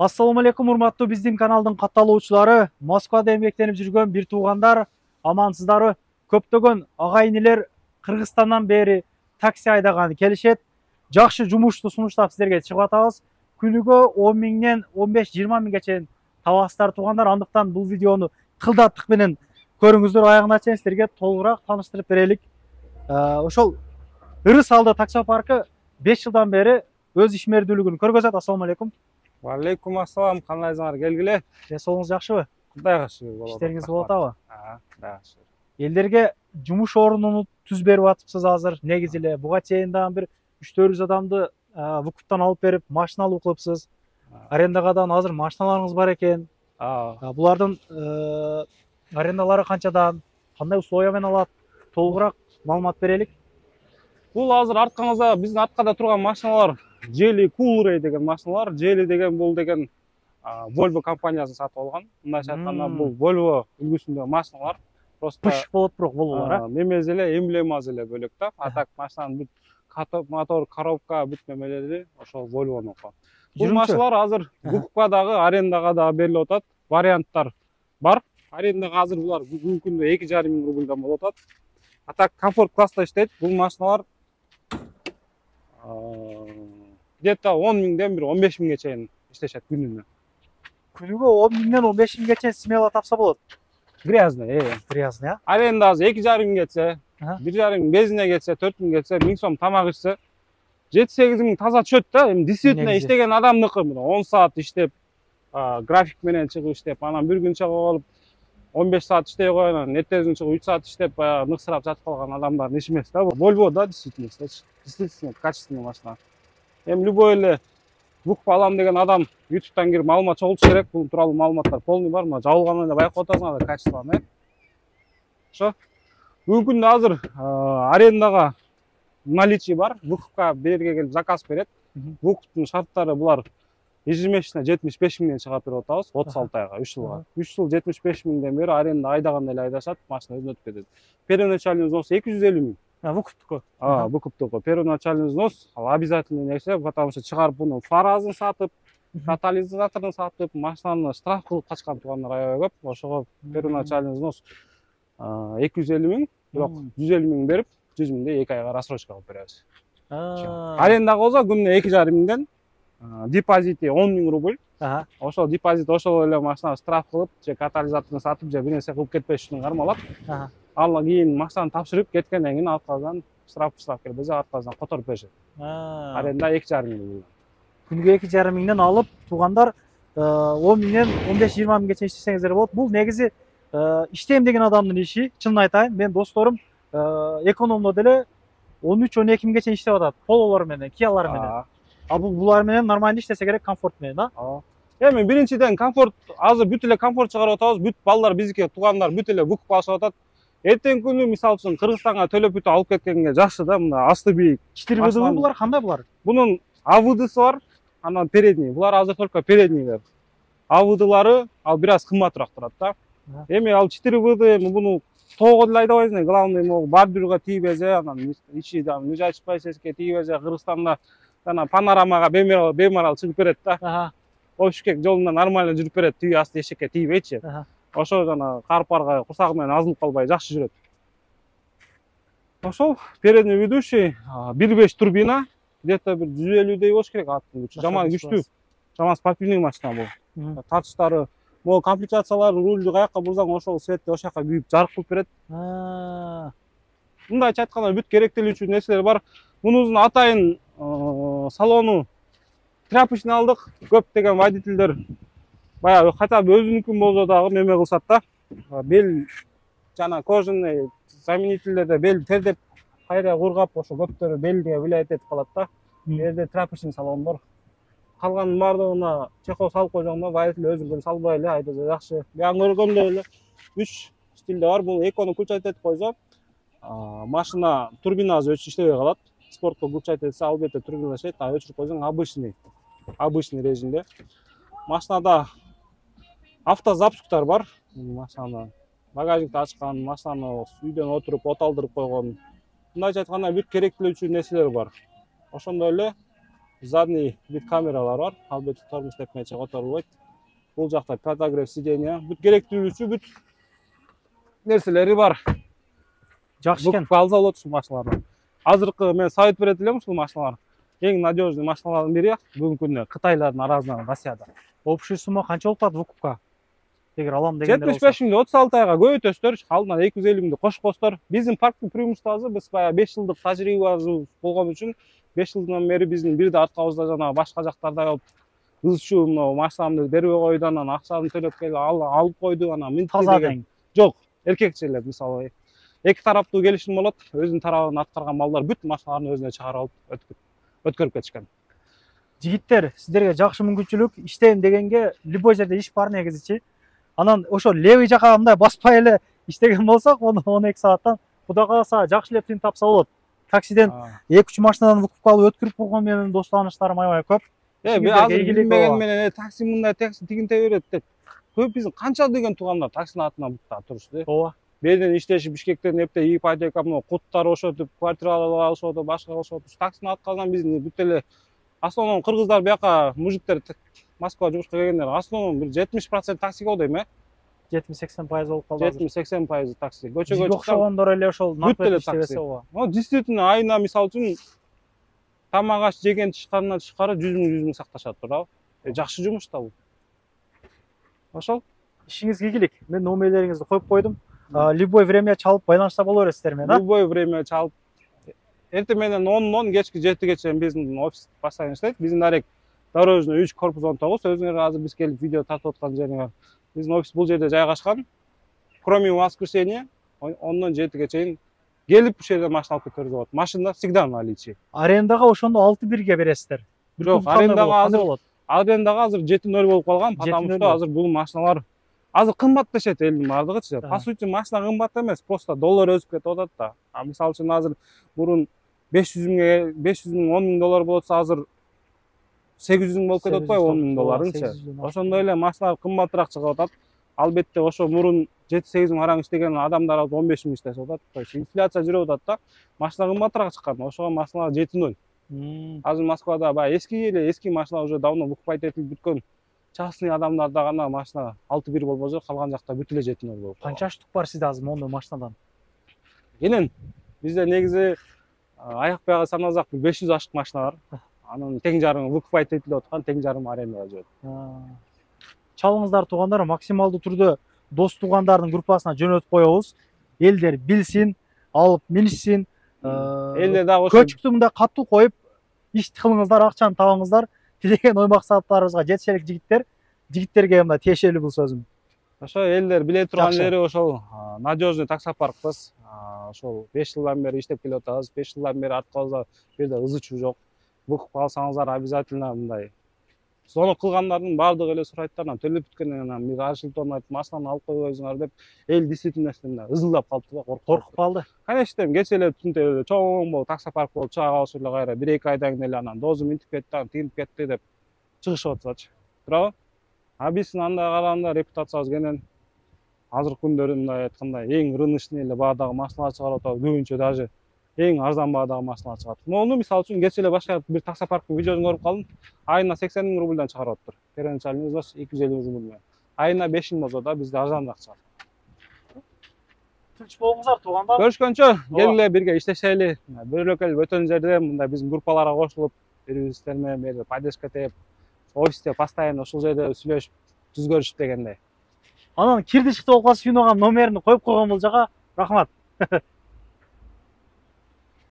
Assalamu алейкум, урматтуу биздин каналдын катталуучулары, Москвада эмгектенип жүргөн бир туугандар, амансыздарбы? Көптөгөн ага инилер Кыргызстандан бери такси айдаганы келишет. Жакшы жумушту сунуштап силерге чыгып атабыз. Күнүгө 10 миңден 15-20 миңге чейин табасыздар туугандар. Андыктан бул видеону кылдаттык менен көрүңүздөр, аягына чейин силерге толугураак тааныштырып берелик. Ошол Ыры Салды такси паркы 5 жылдан бери өз ишмердүүлүгүн көргөзөт. Ассаламу алейкум. Валейкум ассалам, кандайсыңар, келгиле. Денсаулыгыңыз жакшыбы? Кудайга шүгүр болот. Иштериңиз болуп атабы? Кудайга шүгүр. Элдерге жумуш орнуну түз берип атыпсыз азыр. Негизи эле буга чейин дагы бир 3-400 адамды Вукуптан алып берип, машина алып кылыпсыз. Арендагадан азыр машиналарыңыз бар экен. Булардын арендалары канчадан, кандай условия менен алат? Толугураак маалымат берелик. Бул азыр арткаңызда биздин арткада турган машиналар Geely Coolray деген машиналар. Geely деген бул деген Volvo компаниясы сатып алган. Мындайча айтканда бул Volvo үлгүсүндөгү машиналар. Просто Пыш болот бирок Volvo'лар, мемези эле, эмблемасы эле бөлөк да. Так машинанын бүт катоп, мотор, коробка, бүт немелери ошол Volvo'нуку. Бул машиналар азыр Вукупка дагы, арендага дагы берилип атат. Варианттар бар. Арендага азыр булар бүгүнкү күндө 2,5 миң рубльдан болуп атат. Так комфорт класста иштейт. Бул машиналар где-то 10 миңден бир 15 миңге чейин иштешет күнүнө. Күнүгө 10 миңден 15 миңге чейин смело тапса болот. Грязный, Грязный, а? Арендасы 2,5 миң кетсе, 1,5 миң бензине кетсе, 4 миң кетсе, 1000 сом тамак ичсе, 7-8 миң таза түшөт да. Эми действительно иштеген адамдыкы, 10 саат иштеп, график менен чыгып иштеп, анан бир күн чыгып алып 15 саат иштей коюп, анан эртең чыгып 3 саат иштеп, ныксырап жатып калган адамдардын иши эмес да. Volvo да, действительно качественный машина. Эми любой эле Вукуп алам деген адам YouTube'дан кирип маалымат чогултуш керек. Бул тууралуу маалыматтар полный бар. Мына жабылгандан эле байкап атасыңар да качествону. Ошо. Бүгүнкү күндө азыр арендага наличие бар. Вукупка берерге келип заказ берет. Вукуптун шарттары булар ежемесячно 75 миңден чыгарып берип атабыз 36 айга, 3 жылга. 3 жыл 75 миңден бери аренда айдаганда эле айдашат, машина өзүнө өтүп кетет. Первоначальный взнос 250 миң. Вукуптуку. Вукуптуку. Первоначальный взнос обязательный нерсе, потому что чыгарып буну фаразын сатып, катализаторун сатып, машинаны штраф кылып качкан туугандар аябай көп. Ошого первоначальный взнос 250 миң, бирок 150 миң берип, 100 миңде 2 айга рассрочка кылып беребиз. Арендага болсо күнүнө 2,5 миңден депозити 10 миң рубль. Ошол депозит ошол эле машина штраф кылып, же катализаторун сатып, же бир нерсе кылып кетпеш үчүн кармалат. Андан кийин машинаны тапшырып кеткенден кийин аркасынан штраф келбесе, аркасынан которуп беришет. Аренда 2,5 миң. Күнүгө 2,5 миңден алып, туугандар 10 миңден 15-20 миңге чейин иштесеңиздер болот. Бул негизи иштейм деген адамдын иши. Чынын айтайын, мен досторум экономдо деле 13-12 миңге чейин иштеп атат. Пололор менен, Киялар менен. Булар менен нормально иштесе керек, комфорт менен, да? Эми биринчиден комфорт, азыр бүт эле комфорт чыгарып атабыз. Бүт балдар биздики туугандар бүт эле Вукуп алышып атат. Эртең күнү мисалы үчүн Кыргызстанга төлөп бүтүп алып кеткенге жакшы да, мына асты бийик. 4 ВД булар кандай булар? Бунун АВДсы бар, анан передний. Булар азыр только переднийлер. АВДлары ал бир аз кымбатыраак турат да. Эми ал 4 ВД буну тоого деле айдабайсың, главный могу бордюрга тийбезе, анан ичи да нижачпай сеске тийбезе, Кыргызстанда жана панорамага бемарал чыгып берет да. Обшкек жолунда нормально жүрүп берет, тиги асты эшекке тийбейчи. Ошо жана карпарга курсагы менен азылып калбай жакшы жүрөт. Ошол передний ведущий 1.5 турбина, где-то бир 150дей болуш керек аттын күчү. Жаман күчтүү. Жаман спортивный машина бул. Тартыштары, могу комплектациялары, рульду каякка бурсаң ошол светти ошол жака күйүп жарык кылып берет. Мындайча айтканда бүт керектелүүчү нерселер бар. Мунун атайын салону тряпочный алдык. Көптөгөн водительдер баягы хотя бы өзүнүкүн болсо дагы неме кылышат да. Бел жана кожаный заменительдерде бел тердеп, кайра кургап, ошо көптөрү белге влиять этип калат да. Жерде тряпочный салон бар. Калганын баардыгына чехол салып койгондо водитель өзүнүн салбай эле айдаса жакшы. Мен көргөндө эле 3 стилде бар. Бул экону включать этип койсо, машина турбинасы иштебей калат. Спортко включать этсе албетте турбина иштейт, өчүрүп койсоң обычный режимде. Машинада автозапусктар бар. Машинаны багажникти ачкан, машинаны үйдөн отуруп от алдырып койгон. Мындайча айтканда бүт керектелүүчү нерселер бар. Ошондой эле задний вид камералар бар. Албетте тормоз тепмече которулбайт. Бул жакта подогрев сиденья, бүт керектүүлүүсү, бүт нерселери бар. Жакшы экен. Алса болот ушул машиналарды. Азыркы мен совет берет элем ушул машиналар. Эң надежный машиналардын бири бүгүнкү күндө Кытайлардын арасынан Россияда. Общий сумма канча болуп калат выкупка? Эгер алам дегендер болсо. 75 миңди 36 айга көбөйтөсүздөр, алдынан 250 миңди кошкосуздар. Биздин парктын преимуществосу биз баягы 5 жылдык тажрыйбабыз болгон үчүн 5 жылдан бери биздин бир да арткабызда жана башка жактарда ызчуу мына машинамды бербей койду, анан акчаны төлөп келип алып койду, анан мынтип Таза дең. Жок, эркекчелер мисалы эки тараптуу келишим болот, өзүнүн тарабын аткарган балдар бүт машиналарын өзүнө чыгарып алып өткөрүп кетишкен. Жигиттер, сиздерге жакшы мүмкүнчүлүк, иштейм дегенге любой жерде иш бар негизичи. Анан ошо левый жака мындай баспай эле иштеген болсок, 12 сааттан Кудай кааласа жакшы эле тыйын тапса болот. Таксиден 2-3 машинадан выкупка алып өткөрүп койгон менин дос тааныштарым аябай көп. Мен азыр билбеген менен такси мындай такси тигинте берет деп. Көп биздин канча деген туугандар таксинин атынан бутта турушты. Ооба. Берден иштешип Бишкектен эпте ипотека мына куттар ошотуп, квартира алышып, башка кылышып, таксинин аткарган биздин бүт эле основном кыргыздар бияка мужиктер Москвага жумушка келгендер основном бир 70% таксиге ойдойм, 70-80% болуп калды азыр. 70-80% такси. Көчөгө Бизге окшогондор эле ошол бүт эле иштебесе ооба. Ну, действительно айына мисалы үчүн тамак аш жеген чыккандан тышкары 100 миң сакташат туурабы? Жакшы жумуш да бул. Ошол. Ишиңиз ийгилик. Мен номерлериңизди коюп койдум. Любой время чалып байланышта боло бересиздер менен, Любой время чалып. Эртең менен 10-10 кечки 7ге чейин биздин офис постоянно иштейт. Биздин дарек Дорожный 3 корпус 19. Өзүңөр азыр биз келип видео тартып аткан жериң бар. Биздин офис бул жерде жайгашкан. Кроме воскресенья 10-дон 7ге чейин келип ушул жерден машина алып кетип болот. Машина всегда в наличии. Арендага ошондо 6-1ге бересиздер. Жок, арендага азыр 7-0 болуп калган, потому что азыр бул машиналар азыр кымбатташат элдин бардыгычы. По сути, машина кымбат эмес, просто доллар өсүп кетип атат да. Мисалы үчүн азыр мурун 500 миң 10 миң доллар болсо азыр 800 миң болуп кетип атпайбы 10 миң долларынчы. Ошондой эле машиналар кымбатыраак чыгып атат. Албетте ошо мурун 7-8 миң араң иштеген адамдар 15 миң иштешип атат. То есть инфляция жүрүп атат да. Машина кымбатыраак чыккан. Ошого машиналар 7-0. Азыр Москвада баягы эски машина уже давно выкупать этилип бүткөн. Частный адамдарда гана машина 6-1 болбосо, калган жакта бүт эле 7-0 болуп. Канча штук бар сизде азыр мондой машинадан? Энен бизде негизи аяк бягы санасак 500 ашык машина бар. Анын тең жарымы выкупать этилип аткан, тең жарымы арендага жүрөт. Чалыңыздар туугандар, максималдуу түрдө дос туугандардын группасына жөнөтүп коебуз. Элдер билсин, алып минишсин. Элдер дагы көчүктү мындай катуу коюп, иш кылыңыздар, акчаны табыңыздар. Тилеген ой максаттарыбызга жетишелик жигиттер. Жигиттерге мына тиешелүү бул сөзүм. Ошо элдер биле турган жери ошол надежный таксопаркпыз. Ошол 5 жылдан бери иштеп келип атабыз. 5 жылдан бери арткабызда бир да ызычуу жок. Выкуп алсаңыздар обязательно мындай звонок кылгандардын баардыгы эле сурайттар, төлөп бүткөндөн анан бир Ашилтон айтып машинаны алып койбойсуңар деп эл действительно ызылдап калды да, коркуп калды. Конечно, кечээ эле түнтө эле чоң болуп таксопарк болуп чыга калышы эле кайра 1-2 айдан кийин эле анан дозу минтип кетти, тигинип кетти деп чыгышып атышачы. Туурабы? Биздин андай караганда репутациябыз кенен азыркы күндөрү мындай айткандай эң рыночный эле баадагы машиналар чыгарып атабыз. Көбүнчө даже эң арзан баадагы машиналар чыгат. Мону мисалы үчүн кечээ эле башка бир таксопарктын видеосун көрүп калдым. Айына 80 миң рубльдан чыгарып атыптыр. Первоначальный взнос 250 рубль. Айына 5 миң болсо да бизде арзаныраак чыгат. Тынч болуңуздар туугандар. Көрүшкөнчө келгиле бирге иштешели. Бөлөкөл бөтөн жерде мындай биздин группаларга кошулуп, бири-бирибиздер менен поддержка тээп, офисте постоянно ушул жерде сүйлөшүп, жүз көрүшүп дегендей. Анан кирди чыкты болуп калса Юногам номерин коюп койгон бул жака. Рахмат.